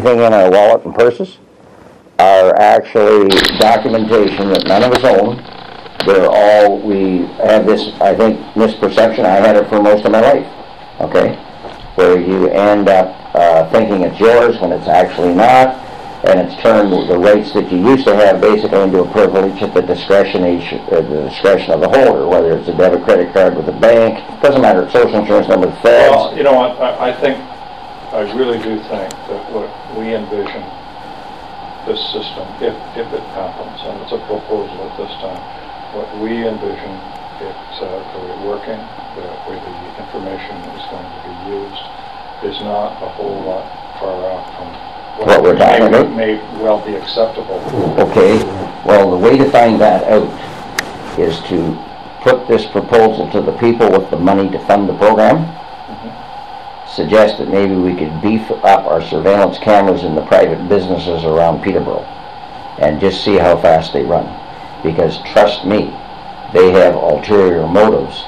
everything in our wallet and purses are actually documentation that none of us own. They're all, we have this, I think, misperception. I had it for most of my life, okay? Where you end up thinking it's yours when it's actually not, and it's turned the rights that you used to have basically into a privilege at the discretion of the holder, whether it's a debit credit card with a bank, doesn't matter, social insurance number, the feds. Well, you know what, I really do think that what we envision this system, if it happens, and it's a proposal at this time, what we envision it's working, the way the information is going to be used, is not a whole lot far out from what we're talking about may well be acceptable. Okay, well, the way to find that out is to put this proposal to the people with the money to fund the program. Suggest that maybe we could beef up our surveillance cameras in the private businesses around Peterborough and just see how fast they run. Because trust me, they have ulterior motives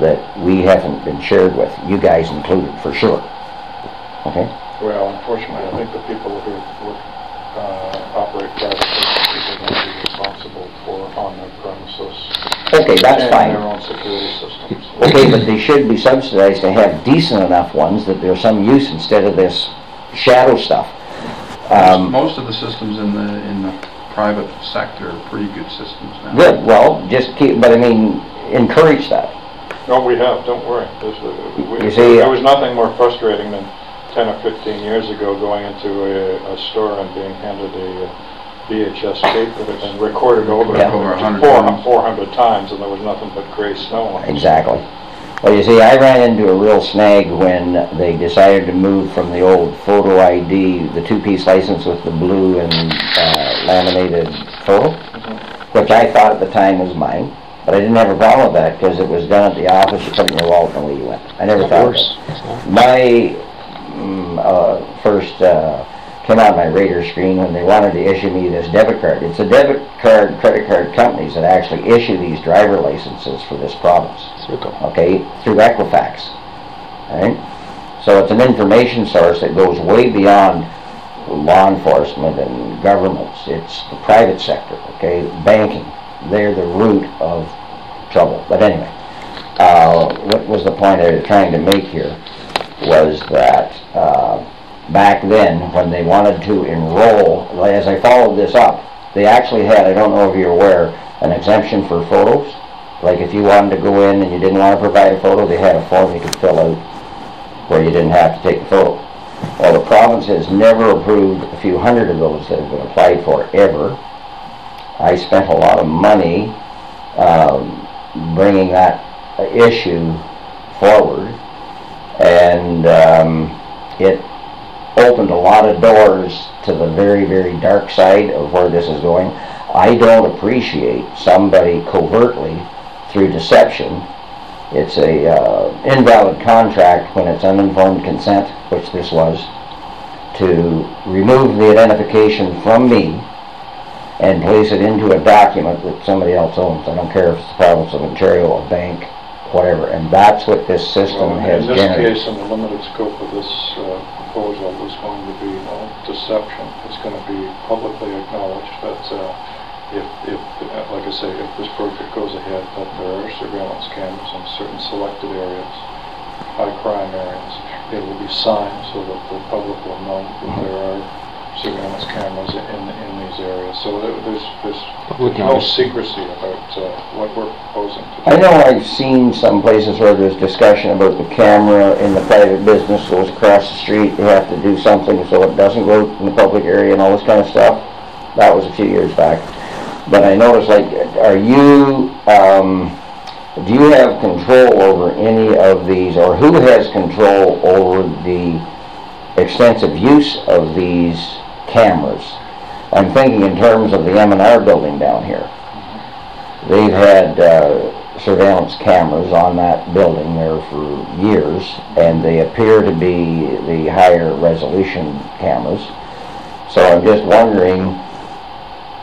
that we haven't been shared with, you guys included, for sure. Okay? Well, unfortunately, I think the people who operate private businesses are going to be responsible for on their premises. Okay, that's fine. Their own security systems. Okay, but they should be subsidized to have decent enough ones that there's some use instead of this shadow stuff. Most of the systems in the private sector are pretty good systems now. Good. Well, just keep. But I mean, encourage that. No, we have. Don't worry. You see, there was nothing more frustrating than 10 or 15 years ago going into a store and being handed a VHS tape that had been recorded over 400 times, and there was nothing but gray snow on it. Exactly. Well, you see, I ran into a real snag when they decided to move from the old photo ID, the two-piece license with the blue and laminated photo, which I thought at the time was mine. But I didn't have a problem with that because it was done at the office. You put it in your wallet and away you went. I never thought of it. My first came out of my radar screen when they wanted to issue me this debit card. It's a debit card, credit card companies that actually issue these driver licenses for this province. Okay, through Equifax. All right? So it's an information source that goes way beyond law enforcement and governments. It's the private sector, okay? Banking. They're the root of trouble. But anyway, what was the point I was trying to make here was that back then when they wanted to enroll, as I followed this up, they actually had, I don't know if you're aware, an exemption for photos. Like if you wanted to go in and you didn't want to provide a photo, they had a form you could fill out where you didn't have to take the photo. Well, the province has never approved a few hundred of those that have been applied for ever. I spent a lot of money bringing that issue forward, and it opened a lot of doors to the very, very dark side of where this is going. I don't appreciate somebody covertly, through deception, it's a invalid contract when it's uninformed consent, which this was, to remove the identification from me and place it into a document that somebody else owns. I don't care if it's the province of Ontario, a bank, whatever, and that's what this system has generated. In this case, in the limited scope of this proposal, is going to be no deception. It's going to be publicly acknowledged that like I say, if this project goes ahead, that there are surveillance cameras in certain selected areas, high crime areas. It will be signed so that the public will know that there are surveillance cameras in these areas. So there's no secrecy about what we're proposing to do. I know I've seen some places where there's discussion about the camera in the private business goes across the street, they have to do something so it doesn't go in the public area and all this kind of stuff. That was a few years back. But I noticed, like, are you, do you have control over any of these, or who has control over the extensive use of these cameras? I'm thinking in terms of the M&R building down here. They've had surveillance cameras on that building there for years, and they appear to be the higher resolution cameras. So I'm just wondering,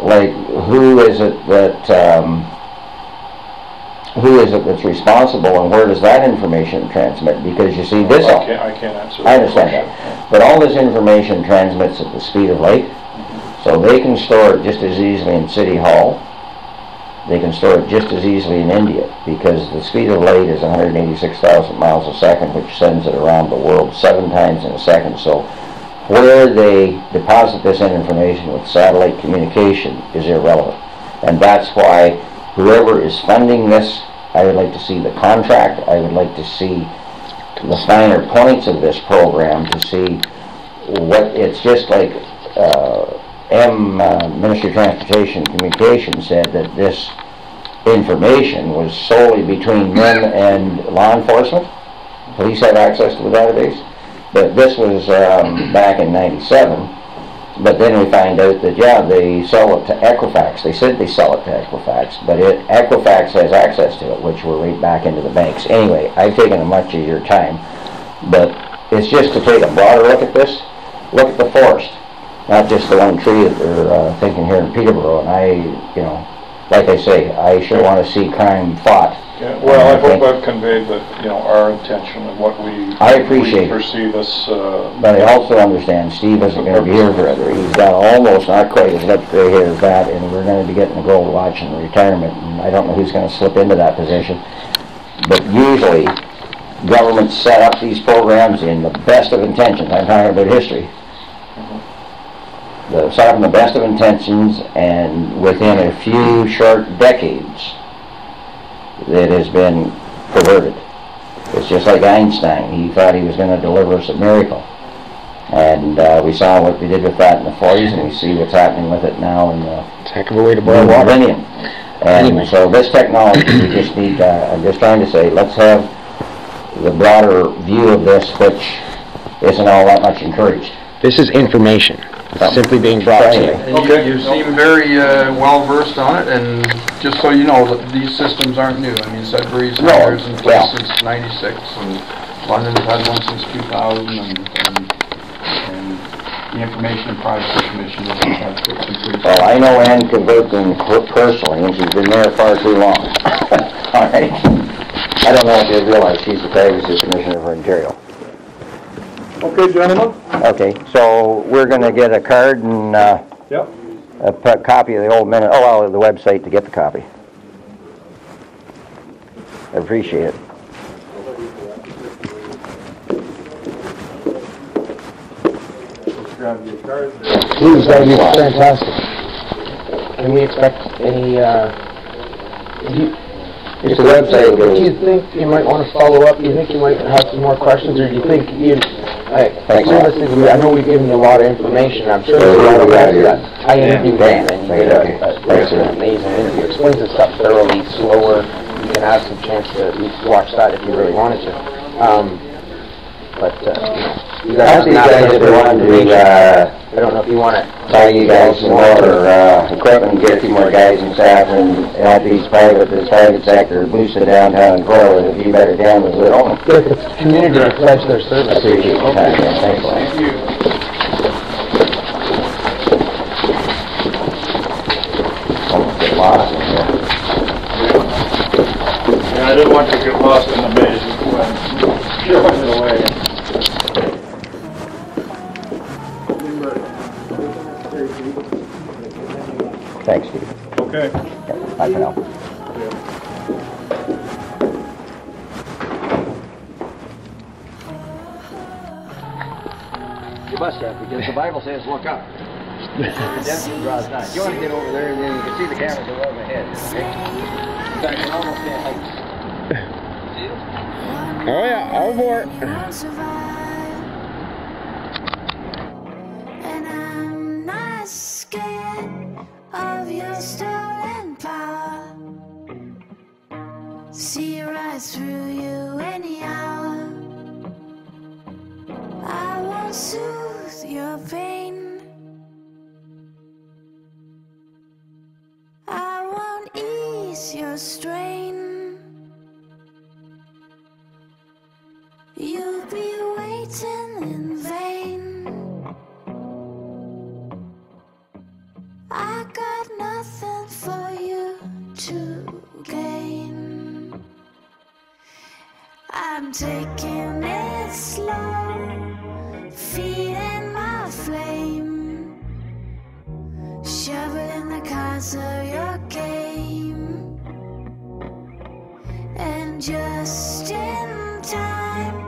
like, who is it that who is it that's responsible, and where does that information transmit? Because you see, this... I can't answer that. I understand that. But all this information transmits at the speed of light, so they can store it just as easily in City Hall. They can store it just as easily in India, because the speed of light is 186,000 miles a second, which sends it around the world 7 times in a second. So where they deposit this information with satellite communication is irrelevant. And that's why whoever is funding this, I would like to see the contract. I would like to see the finer points of this program to see what it's just like. Ministry of Transportation and Communications said that this information was solely between them and law enforcement. Police have access to the database, but this was back in '97. But then we find out that, yeah, they sell it to Equifax. They said they sell it to Equifax, but Equifax has access to it, which will right back into the banks. Anyway, I've taken much of your time, but it's just to take a broader look at this. Look at the forest, not just the one tree that they're thinking here in Peterborough. And like I say, I sure want to see crime fought. Yeah, well, I hope I've conveyed that, our intention and what we foresee this. But I also understand Steve isn't going to be here forever. He's got almost not quite as much gray hair as that, and we're going to be getting a gold watch in retirement. And I don't know who's going to slip into that position. But usually, governments set up these programs in the best of intentions. I'm talking about history. Set up in the best of intentions, and within a few short decades, it has been perverted. It's just like Einstein. He thought he was going to deliver us a miracle. And we saw what we did with that in the 40s, and we see what's happening with it now in the heck of a way to boil water. Millennium. And so this technology, we just need, I'm just trying to say, let's have the broader view of this, which isn't all that much encouraged. This is information. It's simply being brought to you. Okay. You seem very well versed on it, and just so you know, these systems aren't new. I mean, Sudbury's had theirs in place since '96, and London's had one since 2000, and the Information and Privacy Commission has put some pretty... Well, I know Ann Converton personally, and she's been there far too long. All right. I don't know if you realize she's the Privacy Commissioner for Ontario. Okay, gentlemen. Okay, so we're going to get a card and a copy of the old minute. Oh, well, the website to get the copy. I appreciate it. Please, that would be fantastic. Can we expect any, It's a website. Do you think you might want to follow up? Do you think you might have some more questions, or do you think realistically, I know we've given you a lot of information. I'm sure there's a lot of that. I interviewed him, and he did an amazing interview. Explains the stuff thoroughly, slower. You can have some chance to watch that if you really wanted to. You guys have I don't know if you want to tell you guys some more equipment, get a few more guys and staff, and help this private sector boost the downtown and grow it. If you better down with it on. If it's community to pledge their service. Appreciate your time, man. Thanks a lot. Thank you. Almost get lost in here. Yeah, I didn't want you to get lost in the maze when you're running away. Thanks, Steve. Okay. Yeah, bye for now. You must have, because the Bible says, look up. Redemption draws nigh. You want to get over there, and then you can see the camera go over ahead. Okay? In fact, you almost can't hide. Oh yeah, all aboard. And I'm not scared of your stolen power. See right through you any hour. I won't soothe your pain. I won't ease your strain. You'll be waiting in vain. I got nothing for you to gain. I'm taking it slow, feeding my flame, shoveling the cards of your game. And just in time,